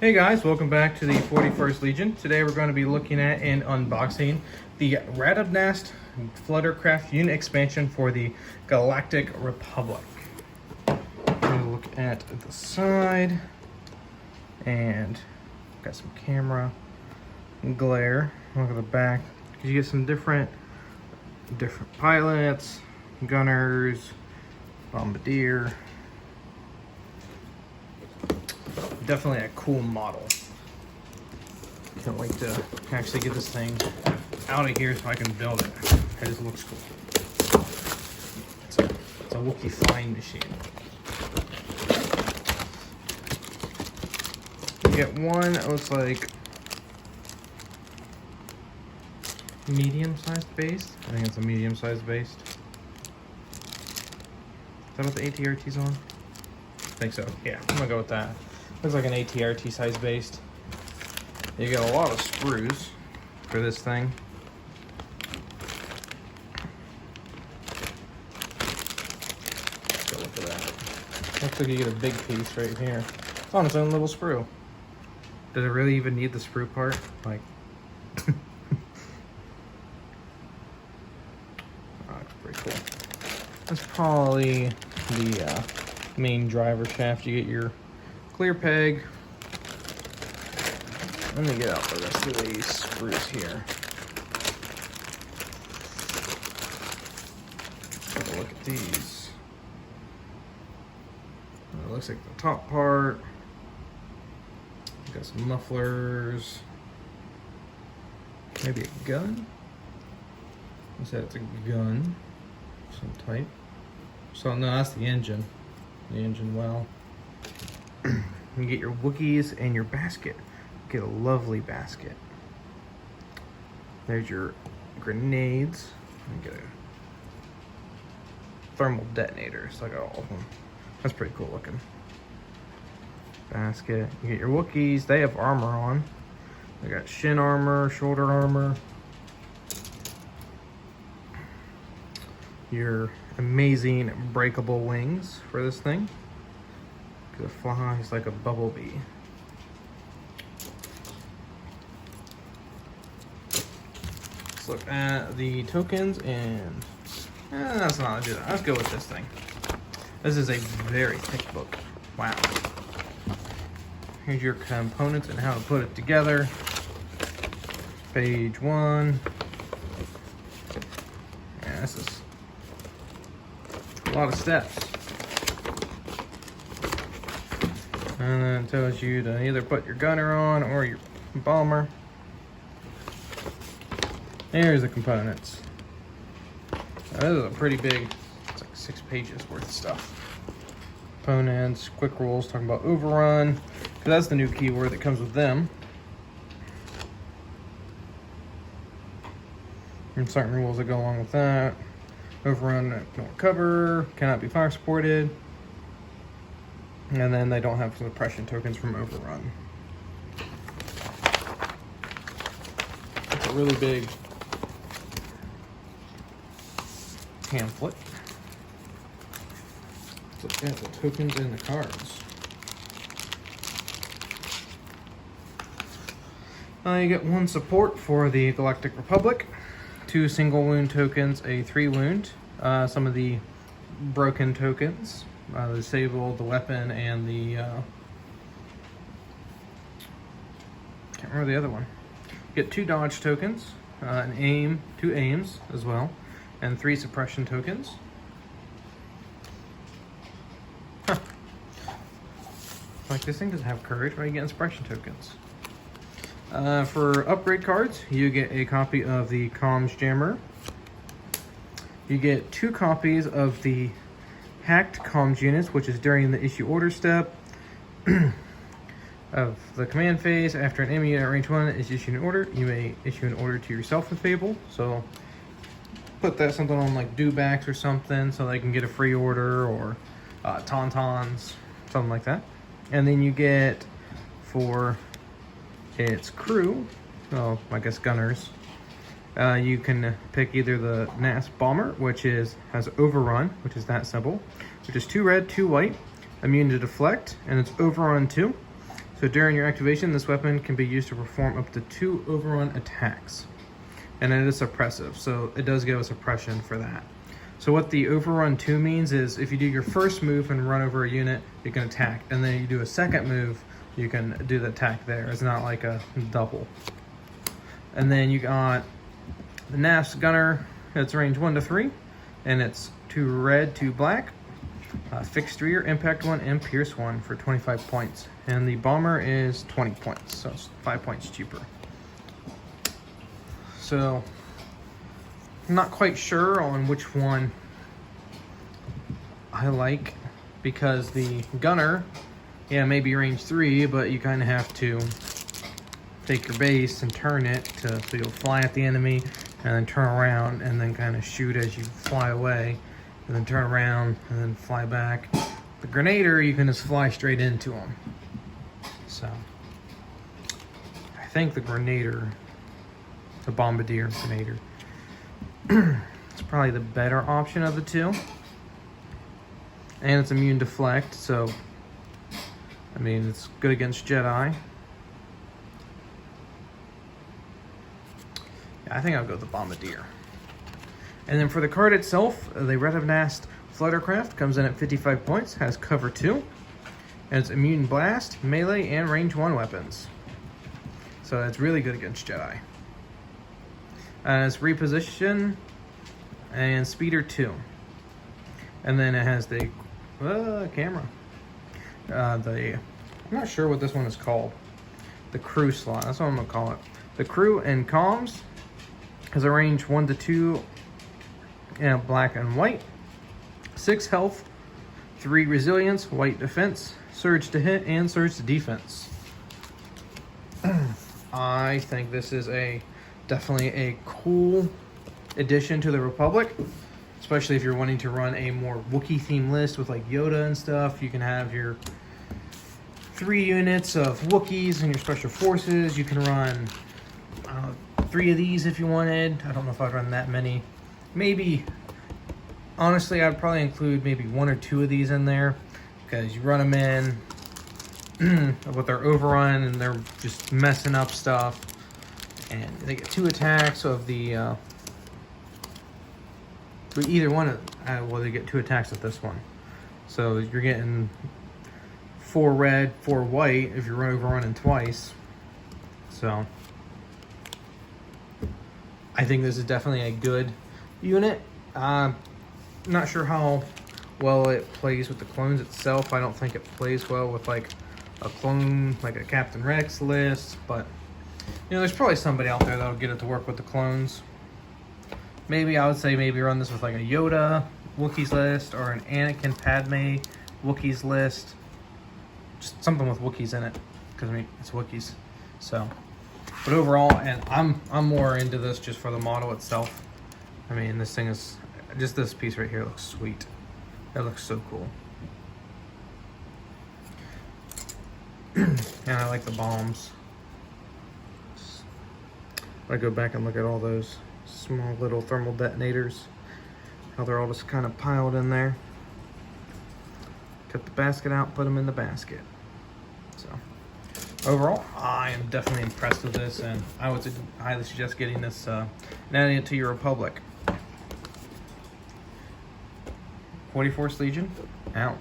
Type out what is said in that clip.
Hey guys, welcome back to the 41st Legion. Today we're going to be looking at and unboxing the Raddaugh Gnast Flutter Craft unit expansion for the Galactic Republic. We're going to look at the side and got some camera glare. Look at the back. You get some different pilots, gunners, bombardier. Definitely a cool model. Can't wait to actually get this thing out of here so I can build it. It just looks cool. It's a Wookiee flying machine. You get one that looks like medium-sized base. I think it's a medium-sized base. Is that what the ATRT's on? I think so. Yeah, I'm gonna go with that. Looks like an ATRT size base. You get a lot of screws for this thing. Let's go look at that. Looks like you get a big piece right here. It's on its own little sprue. Does it really even need the sprue part? Like, oh, that's pretty cool. That's probably the main driver shaft. You get your clear peg. Let me get out the rest of these screws here. Take a look at these. It looks like the top part. Got some mufflers. Maybe a gun. I said it's a gun of some type. So no, that's the engine. The engine well. You get your Wookiees and your basket. Get a lovely basket. There's your grenades. And get a thermal detonator. So I got all of them. That's pretty cool looking. Basket. You get your Wookiees. They have armor on. They got shin armor, shoulder armor. Your amazing breakable wings for this thing. It flies like a bumblebee. Let's look at the tokens and let's not do that. Let's go with this thing. This is a very thick book. Wow. Here's your components and how to put it together. Page 1. Yeah, this is a lot of steps. And then it tells you to either put your gunner on or your bomber. Here's the components. Now, this is a pretty big, it's like 6 pages worth of stuff. Components, quick rules, talking about overrun, because that's the new keyword that comes with them. And certain rules that go along with that. Overrun, no cover, cannot be fire supported. And then they don't have suppression tokens from overrun. It's a really big pamphlet. Let's look at the tokens and the cards. You get 1 support for the Galactic Republic, 2 single wound tokens, a 3 wound, some of the broken tokens. The disable, the weapon, and the can't remember the other one. You get 2 dodge tokens, an aim, 2 aims as well, and 3 suppression tokens. Huh. Like, this thing doesn't have courage. Why are you getting suppression tokens? For upgrade cards, you get a copy of the comms jammer. You get 2 copies of the hacked comms units, which is during the issue order step of the command phase. After an enemy at range 1 is issued an order, you may issue an order to yourself if able. So put that something on like dewbacks or something so they can get a free order, or tauntauns, something like that. And then you get, for its crew, well, I guess gunners, you can pick either the Gnast Bomber, which has Overrun, which is that symbol, which is 2 red, 2 white, immune to deflect, and it's Overrun 2. So during your activation, this weapon can be used to perform up to 2 overrun attacks. And it is suppressive, so it does give a suppression for that. So what the overrun 2 means is if you do your first move and run over a unit, you can attack. And then you do a second move, you can do the attack there. It's not like a double. And then you got the Gnast Gunner. It's range 1 to 3. And it's 2 red, 2 black. Fixed rear, impact 1, and pierce 1 for 25 points. And the bomber is 20 points, so it's 5 points cheaper. So, I'm not quite sure on which one I like, because the gunner, yeah, maybe range 3, but you kind of have to take your base and turn it so you'll fly at the enemy and then turn around and then kind of shoot as you fly away and then turn around and then fly back. The Grenader, you can just fly straight into them. So, I think the Grenader, the Bombardier Grenader, it's probably the better option of the two. And it's immune deflect, so I mean it's good against Jedi. Yeah, I think I'll go with the Bombardier. And then for the card itself, the Raddaugh Gnast Flutter comes in at 55 points, has cover 2, and it's immune blast, melee, and range 1 weapons. So it's really good against Jedi. It's reposition and speeder 2. And then it has the camera. I'm not sure what this one is called. The crew slot, that's what I'm gonna call it. The crew and comms has a range 1 to 2 and black and white. 6 health, 3 resilience, white defense, surge to hit, and surge to defense. I think this is definitely a cool addition to the Republic, especially if you're wanting to run a more Wookiee themed list with like Yoda and stuff. You can have your 3 units of Wookiees and your special forces. You can run 3 of these if you wanted. I don't know if I'd run that many. Maybe, honestly, I'd probably include maybe 1 or 2 of these in there, because you run them in with their overrun and they're just messing up stuff. And they get 2 attacks of the, but either one, well, they get 2 attacks with this one. So you're getting 4 red, 4 white if you're overrunning twice. So I think this is definitely a good unit. Not sure how well it plays with the clones itself. I don't think it plays well with like a clone, like a Captain Rex list, but you know, there's probably somebody out there that'll get it to work with the clones. Maybe I would say maybe run this with like a Yoda Wookiees list or an Anakin Padme Wookiees list. Just something with Wookiees in it, because I mean it's Wookiees. So, but overall, and I'm more into this just for the model itself. I mean, this thing is just, this piece right here looks sweet. It looks so cool. And I like the bombs. I go back and look at all those small little thermal detonators, how they're all just kind of piled in there. Cut the basket out, put them in the basket. So overall, I am definitely impressed with this, and I would highly suggest getting this and adding it to your Republic. 44th Legion, out.